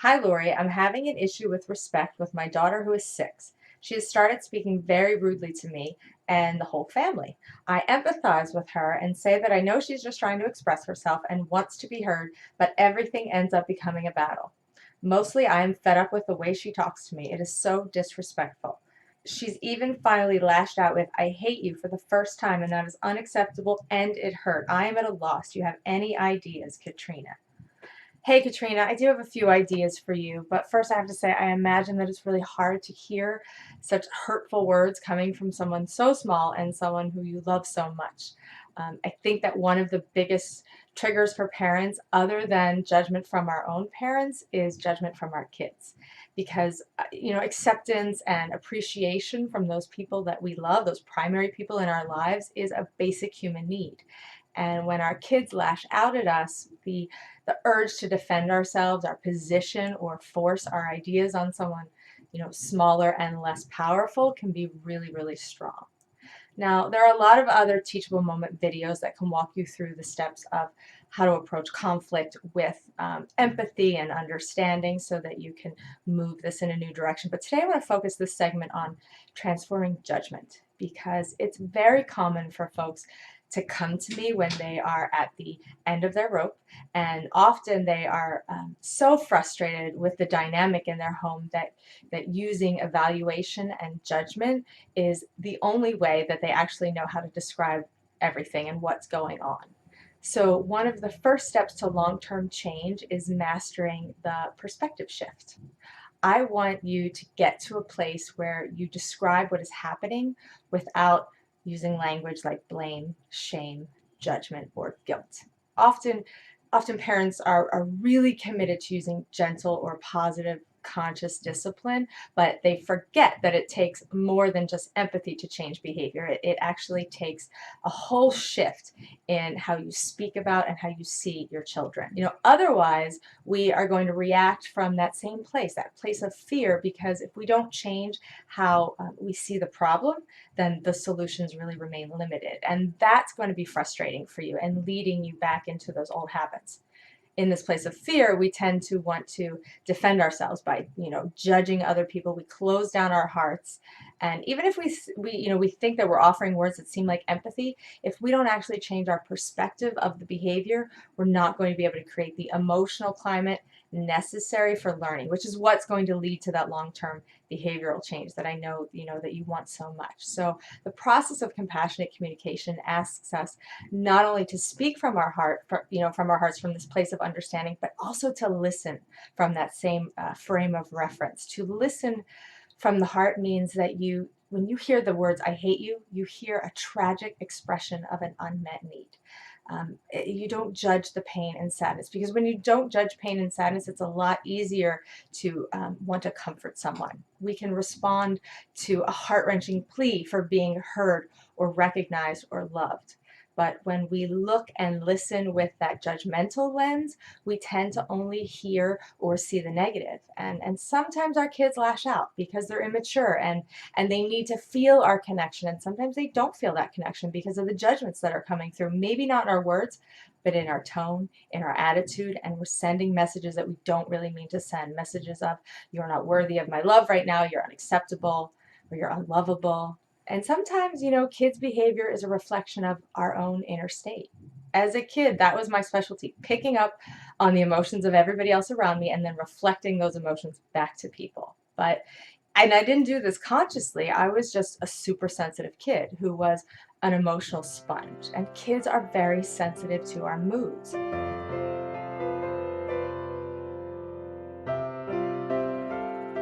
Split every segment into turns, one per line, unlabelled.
Hi, Lori. I'm having an issue with respect with my daughter who is 6. She has started speaking very rudely to me and the whole family. I empathize with her and say that I know she's just trying to express herself and wants to be heard, but everything ends up becoming a battle. Mostly, I am fed up with the way she talks to me. It is so disrespectful. She's even finally lashed out with, I hate you for the first time, and that is unacceptable and it hurt. I am at a loss. Do you have any ideas, Katrina? Hey Katrina, I do have a few ideas for you, but first I have to say I imagine that it's really hard to hear such hurtful words coming from someone so small and someone who you love so much. I think that one of the biggest triggers for parents, other than judgment from our own parents, is judgment from our kids. Because, acceptance and appreciation from those people that we love, those primary people in our lives, is a basic human need. And when our kids lash out at us, the urge to defend ourselves, our position, or force our ideas on someone, smaller and less powerful can be really, really strong. Now, there are a lot of other teachable moment videos that can walk you through the steps of how to approach conflict with empathy and understanding so that you can move this in a new direction. But today I want to focus this segment on transforming judgment because it's very common for folks to come to me when they are at the end of their rope, and often they are so frustrated with the dynamic in their home that using evaluation and judgment is the only way that they actually know how to describe everything and what's going on. So, one of the first steps to long term change is mastering the perspective shift. I want you to get to a place where you describe what is happening without using language like blame, shame, judgment, or guilt. Often, often parents are really committed to using gentle or positive conscious discipline, but they forget that it takes more than just empathy to change behavior. It actually takes a whole shift in how you speak about and how you see your children. Otherwise, we are going to react from that place of fear, because if we don't change how we see the problem, then the solutions really remain limited. And that's going to be frustrating for you and leading you back into those old habits. In this place of fear, we tend to want to defend ourselves by, judging other people. We close down our hearts, and even if we think that we're offering words that seem like empathy, if we don't actually change our perspective of the behavior, we're not going to be able to create the emotional climate necessary for learning, which is what's going to lead to that long-term behavioral change that I know that you want so much. So the process of compassionate communication asks us not only to speak from our heart, from our hearts, from this place of understanding, but also to listen from that same frame of reference. To listen from the heart means that when you hear the words "I hate you," you hear a tragic expression of an unmet need. You don't judge the pain and sadness, because when you don't judge pain and sadness, it's a lot easier to want to comfort someone. We can respond to a heart-wrenching plea for being heard or recognized or loved. But when we look and listen with that judgmental lens, we tend to only hear or see the negative. And sometimes our kids lash out because they're immature and they need to feel our connection. And sometimes they don't feel that connection because of the judgments that are coming through, maybe not in our words, but in our tone, in our attitude. And we're sending messages that we don't really mean to send, messages of, you're not worthy of my love right now, you're unacceptable, or you're unlovable. And sometimes, kids' behavior is a reflection of our own inner state. As a kid, that was my specialty, picking up on the emotions of everybody else around me and then reflecting those emotions back to people. And I didn't do this consciously. I was just a super sensitive kid who was an emotional sponge. And kids are very sensitive to our moods.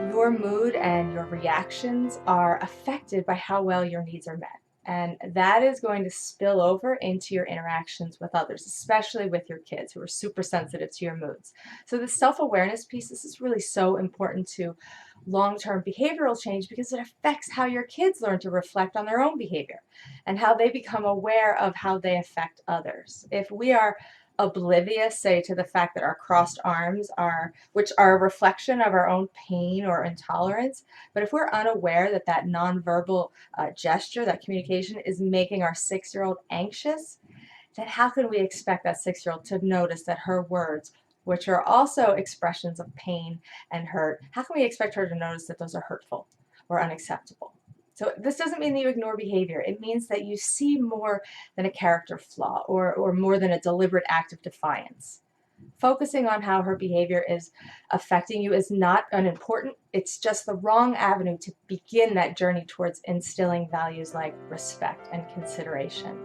Your mood and your reactions are affected by how well your needs are met. And that is going to spill over into your interactions with others, especially with your kids who are super sensitive to your moods. So the self-awareness piece, this is really so important to long-term behavioral change, because it affects how your kids learn to reflect on their own behavior and how they become aware of how they affect others. If we are oblivious, say, to the fact that our crossed arms which are a reflection of our own pain or intolerance, but if we're unaware that that nonverbal gesture, that communication, is making our 6-year-old anxious, then how can we expect that 6-year-old to notice that her words which are also expressions of pain and hurt, how can we expect her to notice that those are hurtful or unacceptable? So this doesn't mean that you ignore behavior. It means that you see more than a character flaw or more than a deliberate act of defiance. Focusing on how her behavior is affecting you is not unimportant. It's just the wrong avenue to begin that journey towards instilling values like respect and consideration.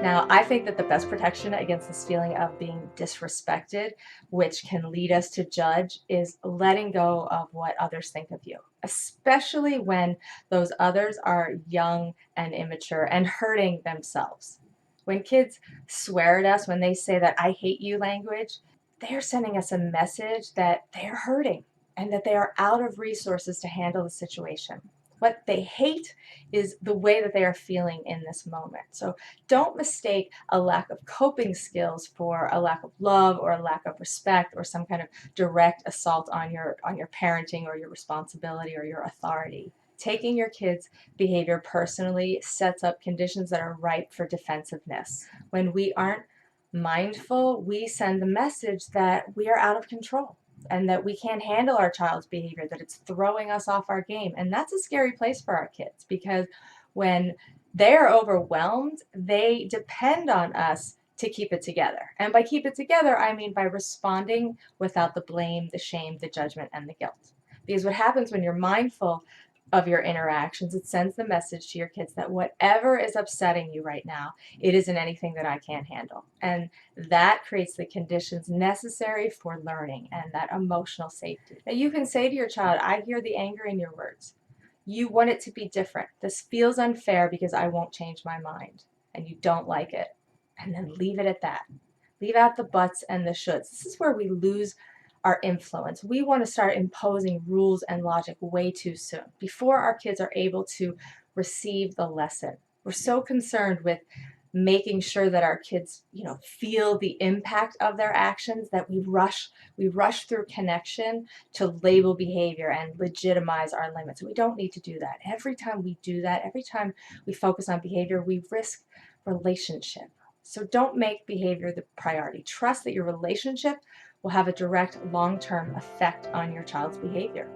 Now, I think that the best protection against this feeling of being disrespected, which can lead us to judge, is letting go of what others think of you, especially when those others are young and immature and hurting themselves. When kids swear at us, when they say that I hate you language, they are sending us a message that they are hurting and that they are out of resources to handle the situation. What they hate is the way that they are feeling in this moment. So don't mistake a lack of coping skills for a lack of love or a lack of respect or some kind of direct assault on your parenting or your responsibility or your authority. Taking your kids' behavior personally sets up conditions that are ripe for defensiveness. When we aren't mindful, we send the message that we are out of control and that we can't handle our child's behavior, that it's throwing us off our game. And that's a scary place for our kids because when they're overwhelmed, they depend on us to keep it together. And by keep it together, I mean by responding without the blame, the shame, the judgment, and the guilt. Because what happens when you're mindful of your interactions, it sends the message to your kids that whatever is upsetting you right now, it isn't anything that I can't handle. And that creates the conditions necessary for learning and that emotional safety. Now you can say to your child, I hear the anger in your words. You want it to be different. This feels unfair because I won't change my mind and you don't like it. And then leave it at that. Leave out the buts and the shoulds. This is where we lose our influence. We want to start imposing rules and logic way too soon, before our kids are able to receive the lesson. We're so concerned with making sure that our kids, feel the impact of their actions that we rush through connection to label behavior and legitimize our limits. We don't need to do that. Every time we do that, every time we focus on behavior, we risk relationship. So don't make behavior the priority. Trust that your relationship will have a direct long-term effect on your child's behavior.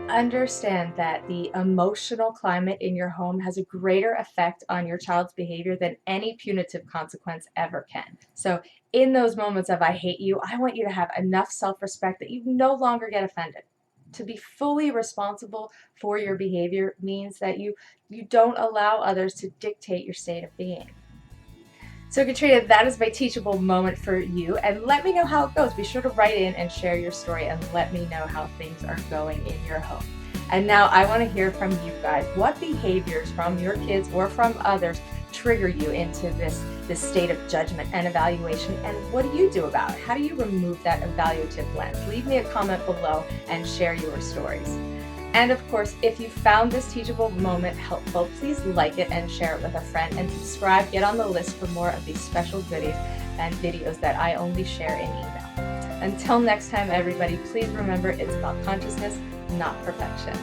Understand that the emotional climate in your home has a greater effect on your child's behavior than any punitive consequence ever can. So in those moments of I hate you, I want you to have enough self-respect that you no longer get offended. To be fully responsible for your behavior means that you don't allow others to dictate your state of being. So Katrina, that is my teachable moment for you. And let me know how it goes. Be sure to write in and share your story and let me know how things are going in your home. And now I want to hear from you guys. What behaviors from your kids or from others trigger you into this state of judgment and evaluation? And what do you do about it? How do you remove that evaluative lens? Leave me a comment below and share your stories. And of course, if you found this teachable moment helpful, please like it and share it with a friend and subscribe. Get on the list for more of these special goodies and videos that I only share in email. Until next time, everybody, please remember it's about consciousness, not perfection.